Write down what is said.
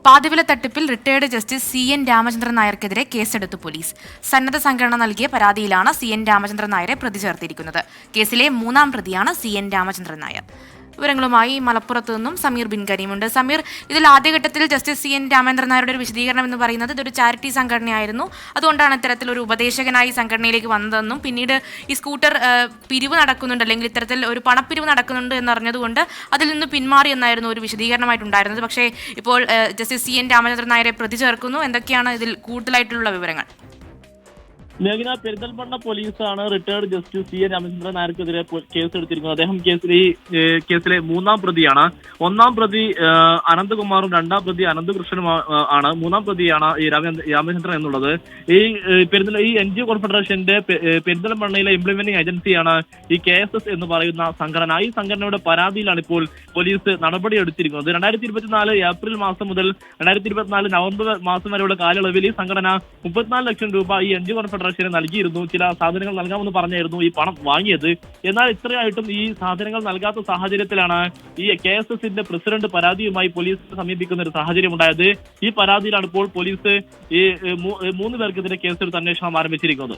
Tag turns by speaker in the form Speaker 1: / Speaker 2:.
Speaker 1: പാതിവില തട്ടിപ്പിൽ retired justice CN Ramachandran നായർക്കെതിരെ കേസെടുത്തു police. സന്നദ്ധ സംഘടന നൽകിയ പരാതിയിലാണ് CN രാമചന്ദ്രൻ നായരെ പ്രതി ചേർത്തിരിക്കുന്നത്. കേസിലെ 3ാം പ്രതിയാണ് CN രാമചന്ദ്രൻ നായർ. വിവരങ്ങളുമായി മലപ്പുറത്ത് നിന്നും സമീർ ബിൻ കരീമുണ്ട്. സമീർ, ഇതിൽ ആദ്യഘട്ടത്തിൽ ജസ്റ്റിസ് CN രാമചന്ദ്രൻ നായരുടെ ഒരു വിശദീകരണം എന്ന് പറയുന്നത് ഇതൊരു ചാരിറ്റി സംഘടനയായിരുന്നു, അതുകൊണ്ടാണ് ഇത്തരത്തിലൊരു ഉപദേശകനായി സംഘടനയിലേക്ക് വന്നതെന്നും പിന്നീട് ഈ സ്കൂട്ടർ പിരിവ് നടക്കുന്നുണ്ട്, അല്ലെങ്കിൽ ഇത്തരത്തിൽ ഒരു പണപ്പിരിവ് നടക്കുന്നുണ്ട് എന്നറിഞ്ഞതുകൊണ്ട് അതിൽ നിന്ന് പിന്മാറി എന്നായിരുന്നു ഒരു വിശദീകരണമായിട്ടുണ്ടായിരുന്നത്. പക്ഷേ ഇപ്പോൾ ജസ്റ്റിസ് CN രാമചന്ദ്രൻ നായരെ പ്രതി ചേർക്കുന്നു. എന്തൊക്കെയാണ് ഇതിൽ കൂടുതലായിട്ടുള്ള വിവരങ്ങൾ?
Speaker 2: മേഘന, പെരിന്തൽമണ്ണ പോലീസാണ് റിട്ടയർഡ് ജസ്റ്റിസ് CN രാമചന്ദ്രൻ നായർക്കെതിരെ കേസെടുത്തിരിക്കുന്നത്. അദ്ദേഹം കേസിലെ 3ാം പ്രതിയാണ്. 1ാം പ്രതി അനന്തകുമാറും 2ാം പ്രതി അനന്തകൃഷ്ണനും ആണ്. 3ാം പ്രതിയാണ് ഈ രാമചന്ദ്രൻ എന്നുള്ളത്. ഈ NGO കോൺഫെഡറേഷന്റെ പെരിന്തൽമണ്ണയിലെ ഇംപ്ലിമെന്റിംഗ് ഏജൻസിയാണ് ഈ KSS എന്ന് പറയുന്ന സംഘടന. ഈ സംഘടനയുടെ പരാതിയിലാണ് ഇപ്പോൾ പോലീസ് നടപടി എടുത്തിരിക്കുന്നത്. 2024 ഏപ്രിൽ മാസം മുതൽ 2024 നവംബർ മാസം വരെയുള്ള കാലയളവിൽ ഈ സംഘടന 34 ലക്ഷം രൂപ ഈ NGO കോൺഫെഡറേഷൻ നൽകിയിരുന്നു. ചില സാധനങ്ങൾ നൽകാമെന്ന് പറഞ്ഞായിരുന്നു ഈ പണം വാങ്ങിയത്. എന്നാൽ ഇത്രയായിട്ടും ഈ സാധനങ്ങൾ നൽകാത്ത സാഹചര്യത്തിലാണ് ഈ KSSന്റെ പ്രസിഡന്റ് പരാതിയുമായി പോലീസിനെ സമീപിക്കുന്ന ഒരു സാഹചര്യം ഉണ്ടായത്. ഈ പരാതിയിലാണ് ഇപ്പോൾ പോലീസ് ഈ 3 പേർക്കെതിരെ കേസെടുത്ത് അന്വേഷണം ആരംഭിച്ചിരിക്കുന്നത്.